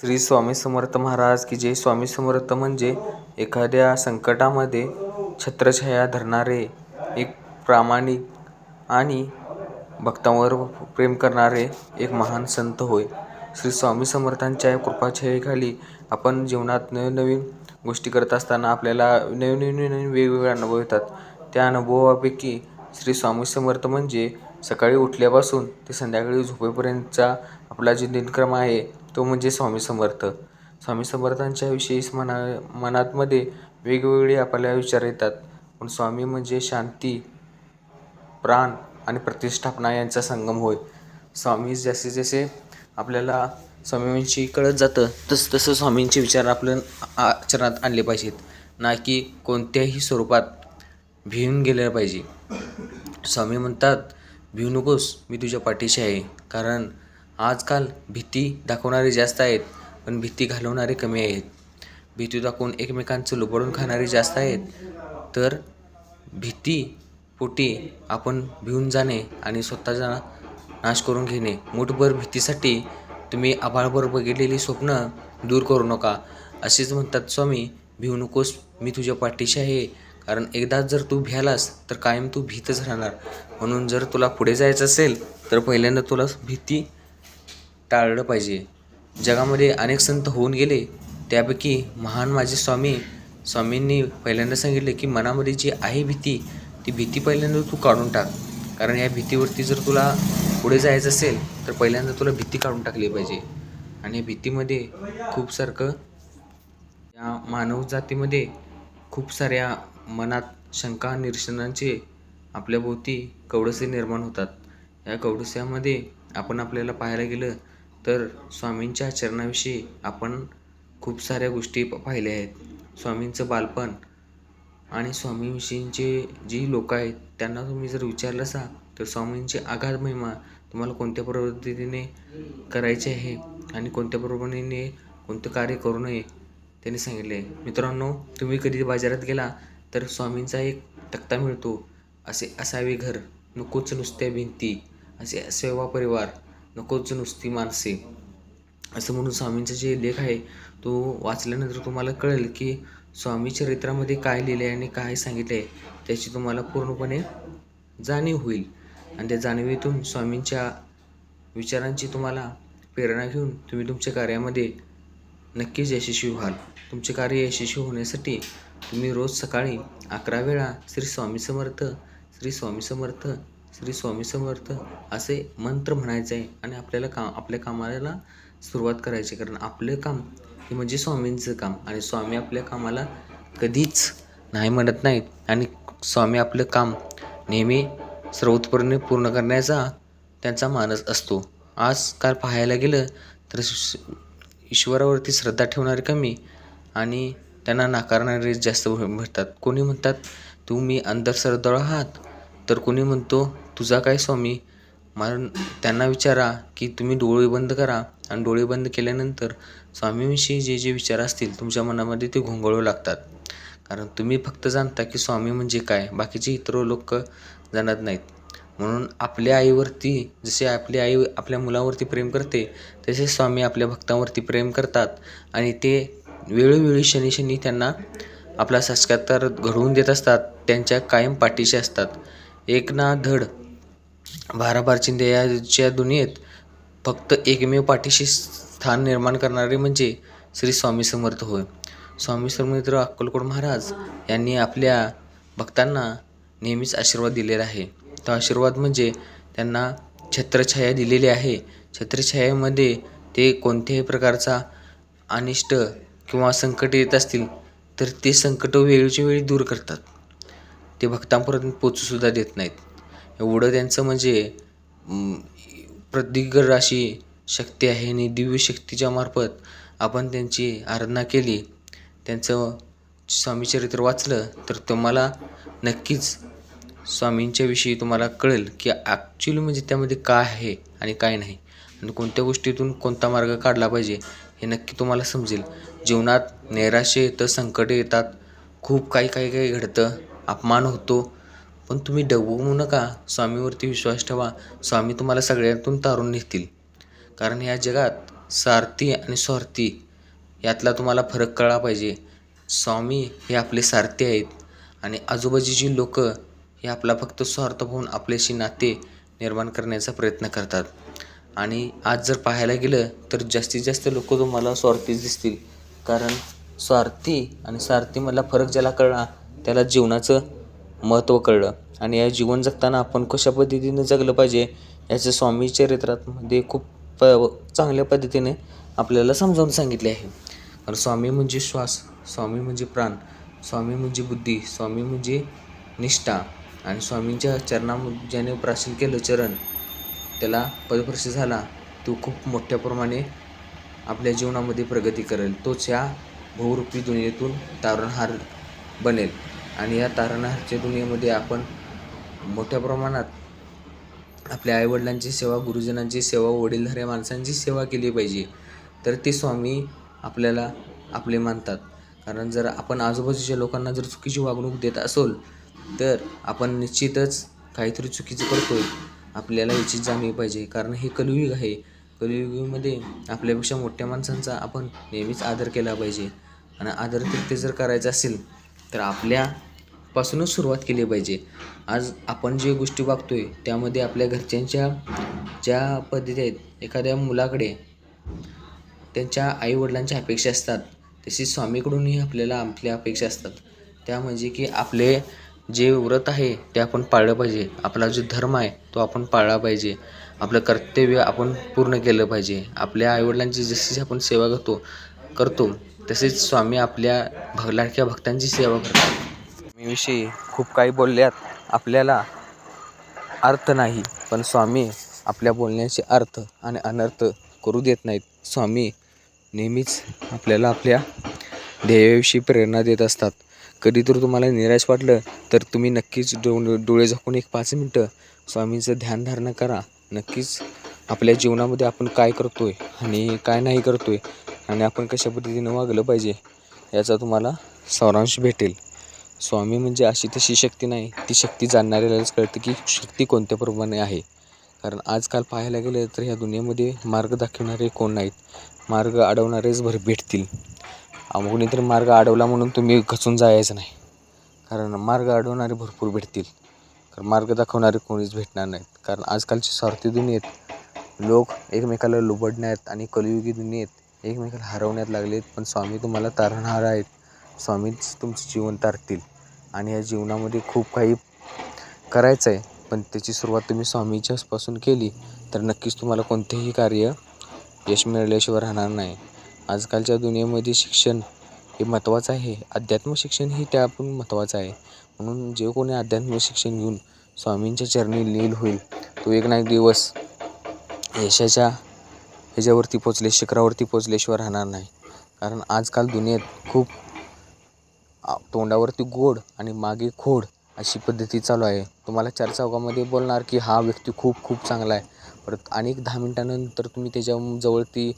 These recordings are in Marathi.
श्री स्वामी समर्थ महाराज की जय. स्वामी समर्थ म्हणजे एखाद्या संकटामध्ये छत्रछाया धरणारे, एक प्रामाणिक आणि भक्तांवर प्रेम करणारे एक महान संत होय. श्री स्वामी समर्थांच्या कृपाछायेखाली आपण जीवनात नवीन गोष्टी करत असताना आपल्याला नवीन वेगवेगळे अनुभव येतात. त्या अनुभवापैकी श्री स्वामी समर्थ म्हणजे सकाळी उठल्यापासून ते संध्याकाळी झोपेपर्यंतचा आपला जो दिनक्रम आहे तो म्हणजे स्वामी समर्थ. स्वामी समर्थांच्या विषयी मनातमध्ये वेगवेगळे आपल्याला विचार येतात. पण स्वामी म्हणजे शांती, प्राण आणि प्रतिष्ठापना यांचा संगम होय. स्वामी जसे जसे आपल्याला स्वामींविषयी कळत जातं तसं स्वामींचे विचार आपल्या आचरणात आणले पाहिजेत, ना की कोणत्याही स्वरूपात भिवून गेले पाहिजे. स्वामी म्हणतात, भिवू नकोस, मी तुझ्या पाठीशी आहे. कारण आजकाल भीती दाखवणारे जास्त आहेत, पण भीती घालवणारे कमी आहेत. भीती दाखवून एकमेकांचं लुबाडून खाणारे जास्त आहेत, तर भीतीपोटी आपण भिवून जाणे आणि स्वतःचा नाश करून घेणे. मुठभर भीतीसाठी तुम्ही आभाळभर बघितलेली स्वप्न दूर करू नका. असेच म्हणतात स्वामी, भिवू नकोस, मी तुझ्या पाठीशी आहे. कारण एकदा जर तू भ्यालास तर कायम तू भीतच राहणार. म्हणून जर तुला पुढे जायचं असेल तर पहिल्यांदा तुला भीती टाळलं पाहिजे. जगामध्ये अनेक संत होऊन गेले, त्यापैकी महान माझे स्वामींनी पहिल्यांदा सांगितले की मनामध्ये जी आहे भीती, ती भीती पहिल्यांदा तू काढून टाक. कारण या भीतीवरती जर तुला पुढे जायचं असेल तर पहिल्यांदा तुला भीती काढून टाकली पाहिजे. आणि या भीतीमध्ये खूप सारखं या मानव जातीमध्ये खूप साऱ्या मनात शंका निरसनांचे आपल्याभोवती कवडसे निर्माण होतात. या कवडस्यामध्ये आपल्याला पाहायला गेलं तर स्वामींच्या आचरणाविषयी आपण खूप साऱ्या गोष्टी पाहिल्या आहेत. स्वामींचं बालपण आणि स्वामींविषयींचे जी लोक आहेत त्यांना तुम्ही जर विचारलं असा तर स्वामींची अगाध महिमा तुम्हाला कोणत्या पद्धतीने करायचे आहे आणि कोणत्या पद्धतीने कोणतं कार्य करू नये त्यांनी सांगितले. मित्रांनो, तुम्ही कधी बाजारात गेला तर स्वामींचा एक तक्ता मिळतो, असे असावे घर, नकोच नुसत्या भिंती, असे असावा परिवार, नकोच नुसती माणसे, असं म्हणून स्वामींचा जे लेख आहे तो वाचल्यानंतर तुम्हाला कळेल की स्वामी चरित्रामध्ये काय लिहिले आहे आणि काय सांगितले आहे त्याची तुम्हाला पूर्णपणे जाणीव होईल. आणि त्या जाणीवेतून स्वामींच्या विचारांची तुम्हाला प्रेरणा घेऊन तुम्ही तुमच्या कार्यामध्ये नक्कीच यशस्वी व्हाल. तुमचे कार्य यशस्वी होण्यासाठी तुम्ही रोज सकाळी 11 वेळा श्री स्वामी समर्थ, श्री स्वामी समर्थ, श्री स्वामी समर्थ असे मंत्र म्हणायचे आहे आणि आपल्या कामाला सुरुवात करायची. कारण आपलं काम हे म्हणजे स्वामींचं काम आणि स्वामी आपल्या कामाला कधीच नाही म्हणत नाहीत आणि स्वामी आपलं काम नेहमी सर्वोत्तपणे पूर्ण करण्याचा त्यांचा मानस असतो. आजकाल पाहायला गेलं तर ईश्वरावरती श्रद्धा ठेवणारे कमी आणि त्यांना नाकारणारे जास्त भेटतात. कोणी म्हणतात तुम्ही अंधश्रद्धाळू आहात, तर कोणी म्हणतो तुझा काय स्वामी. त्यांना विचारा की तुम्ही डोळे बंद करा आणि डोळे बंद केल्यानंतर स्वामीविषयी जे जे विचार असतील तुमच्या मनामध्ये ते घोंगळू लागतात. कारण तुम्ही फक्त जाणता की स्वामी म्हणजे काय, बाकीचे इतर लोक जाणत नाहीत. म्हणून आपल्या आईवरती जसे आपली आई आपल्या मुलावरती प्रेम करते तसे स्वामी आपल्या भक्तांवरती प्रेम करतात आणि ते वेळोवेळी क्षणी त्यांना आपला साक्षात्कार घडवून देत असतात. त्यांच्या कायम पाठीशी असतात. एक ना धड भाराभार चिंध्याच्या दुनियेत फक्त एकमेव पाठीशी स्थान निर्माण करणारे म्हणजे श्री स्वामी समर्थ होय. स्वामी समर्थ अक्कलकोट महाराज यांनी आपल्या भक्तांना नेहमीच आशीर्वाद दिलेला आहे. तो आशीर्वाद म्हणजे त्यांना छत्रछाया दिलेली आहे. छत्रछायेमध्ये ते कोणत्याही प्रकारचा अनिष्ट किंवा संकट येत असतील तर ते संकट वेळच्या वेळी दूर करतात. ते भक्तांपर्यंत पोचूसुद्धा देत नाहीत. एवढं त्यांचं म्हणजे प्रदीर्घ अशी शक्ती आहे आणि दिव्य शक्तीच्या मार्फत आपण त्यांची आराधना केली, त्यांचं स्वामीचरित्र वाचलं तर तुम्हाला नक्कीच स्वामींच्या विषयी तुम्हाला कळेल की ॲक्च्युली म्हणजे त्यामध्ये काय आहे आणि काय नाही आणि कोणत्या गोष्टीतून कोणता मार्ग काढला पाहिजे हे नक्की तुम्हाला समजेल. जीवनात नैराश्य येतं, संकट येतात, खूप काही घडतं, अपमान होतो, पण तुम्ही डगमगू नका. स्वामीवरती विश्वास ठेवा. स्वामी तुम्हाला सगळ्यातून तारून नेतील. कारण या जगात सारथी आणि स्वार्थी यातला तुम्हाला फरक कळला पाहिजे. स्वामी हे आपले सारथी आहेत आणि आजूबाजूची लोक हे आपला फक्त स्वार्थ पाहून आपल्याशी नाते निर्माण करण्याचा प्रयत्न करतात. आणि आज जर पाहायला गेलं तर जास्तीत जास्त लोक तुम्हाला स्वार्थीच दिसतील. कारण स्वार्थी आणि सारथीमधला फरक ज्याला कळला त्याला जीवनाचं महत्त्व कळलं. आणि या जीवन जगताना आपण कशा पद्धतीने जगलं पाहिजे याचं स्वामी चरित्रामध्ये खूप चांगल्या पद्धतीने आपल्याला समजावून सांगितले आहे. कारण स्वामी म्हणजे श्वास, स्वामी म्हणजे प्राण, स्वामी म्हणजे बुद्धी, स्वामी म्हणजे निष्ठा. आणि स्वामींच्या चरणामध्ये ज्याने प्राशन केलं चरण, त्याला पदस्पर्श झाला, तो खूप मोठ्या प्रमाणे आपल्या जीवनामध्ये प्रगती करेल. तोच या बहुरूपी दुनियेतून तारणहार बनेल. आणि या तारणहारच्या दुनियेमध्ये आपण मोठ्या प्रमाणात आपल्या आईवडिलांची सेवा, गुरुजनांची सेवा, वडीलधाऱ्या माणसांची सेवा केली पाहिजे. तर ते स्वामी आपल्याला आपले मानतात. कारण जर आपण आजूबाजूच्या लोकांना जर चुकीची वागणूक देत असेल तर आपण निश्चितच काहीतरी चुकीचं करतोय. आपल्याला याची जाणीव पाहिजे. कारण हे कलियुग आहे. कलियुगामध्ये आपल्यापेक्षा मोठ्या माणसांचा आपण नेहमीच आदर केला पाहिजे. आणि आदर ते जर करायचं असेल तर आपल्यापासूनच सुरुवात केली पाहिजे. आज आपण जे गोष्टी वागतोय त्यामध्ये आपल्या घरच्यांच्या ज्या पद्धती आहेत, एखाद्या मुलाकडे त्यांच्या आईवडिलांच्या अपेक्षा असतात, तसेच स्वामीकडूनही आपल्याला आपल्या अपेक्षा असतात. त्या म्हणजे की आपले जे व्रत आहे ते आपण पाळलं पाहिजे. आपला जो धर्म आहे तो आपण पाळला पाहिजे. आपलं कर्तव्य आपण पूर्ण केलं पाहिजे. आपल्या आईवडिलांची जशी आपण सेवा करतो तसेच स्वामी आपल्या लाडक्या भक्तांची सेवा करतात. स्वामीविषयी खूप काही बोलल्यात, आपल्याला अर्थ नाही, पण स्वामी आपल्या बोलण्याचे अर्थ आणि अनर्थ करू देत नाहीत. स्वामी नेहमीच आपल्याला आपल्या ध्येयाविषयी प्रेरणा देत असतात. कधी तर तुम्हाला निराश वाटलं तर तुम्ही नक्कीच डोळे झाकून एक 5 मिनटं स्वामींचं ध्यानधारणा करा. नक्कीच आपल्या जीवनामध्ये आपण काय करतोय आणि काय नाही करतोय आणि आपण कशा पद्धतीनं वागलं पाहिजे याचा तुम्हाला सारांश भेटेल. स्वामी म्हणजे अशी तशी शक्ती नाही, ती शक्ती जाणणाऱ्यालाच कळते की शक्ती कोणत्या प्रमाणे आहे. कारण आजकाल पाहायला गेलं तर ह्या दुनियेमध्ये मार्ग दाखवणारे कोण नाहीत, मार्ग अडवणारेच भेटतील. कोणीतरी मार्ग अडवला म्हणून तुम्ही खचून जायचं नाही. कारण मार्ग अडवणारे भरपूर भेटतील, कारण मार्ग दाखवणारे कोणीच भेटणार नाहीत. कारण आजकालची स्वार्थी दुनियेत लोक एकमेकाला लुबडण्यात आणि कलियुगी दुनियेत एकमेकाला हरवण्यात लागलेत. पण स्वामी तुम्हाला तारणहार आहेत. स्वामीच तुमचं जीवन तारतील. आणि या जीवनामध्ये खूप काही करायचं आहे, पण त्याची सुरुवात तुम्ही स्वामीच्यापासून केली तर नक्कीच तुम्हाला कोणतेही कार्य यश मिळाल्याशिवाय राहणार नाही. आजकालच्या दुनियेमध्ये शिक्षण हे महत्त्वाचं आहे. अध्यात्म शिक्षणही त्या पण महत्त्वाचं आहे. म्हणून जे कोणी अध्यात्म शिक्षण घेऊन स्वामींच्या चरणी लीन होईल तो एक ना एक दिवस यशाच्या ह्याच्यावरती शिखरावरती पोचल्याशिवाय राहणार नाही. कारण आजकाल दुनियेत खूप तोंडावरती गोड आणि मागे खोड अशी पद्धती चालू आहे. तुम्हाला 4 चौघामध्ये बोलणार की हा व्यक्ती खूप खूप चांगला आहे, परत अनेक 10 मिनिटानंतर तुम्ही त्याच्या जवळती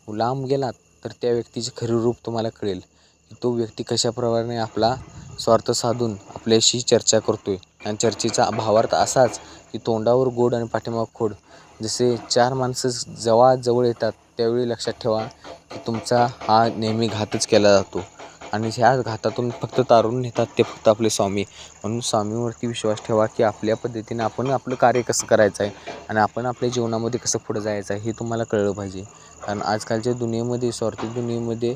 लांब गेलात तर त्या व्यक्तीचे खरे रूप तुम्हाला कळेल की तो व्यक्ती कशाप्रकारे आपला स्वार्थ साधून आपल्याशी चर्चा करतोय. आणि चर्चेचा भावार्थ असाच की तोंडावर गोड आणि पाठीमाग खोड. जसे 4 माणसं जेव्हा जवळ येतात त्यावेळी लक्षात ठेवा की तुमचा हा नेहमी घातच केला जातो. आणि ह्या घातातून फक्त तारून नेतात ते फक्त आपले स्वामी. म्हणून स्वामीवरती विश्वास ठेवा की आपल्या पद्धतीने आपण आपलं कार्य कसं करायचं आहे आणि आपण आपल्या जीवनामध्ये कसं पुढं जायचं आहे हे तुम्हाला कळलं पाहिजे. कारण आजकालच्या दुनियेमध्ये, स्वार्थी दुनियेमध्ये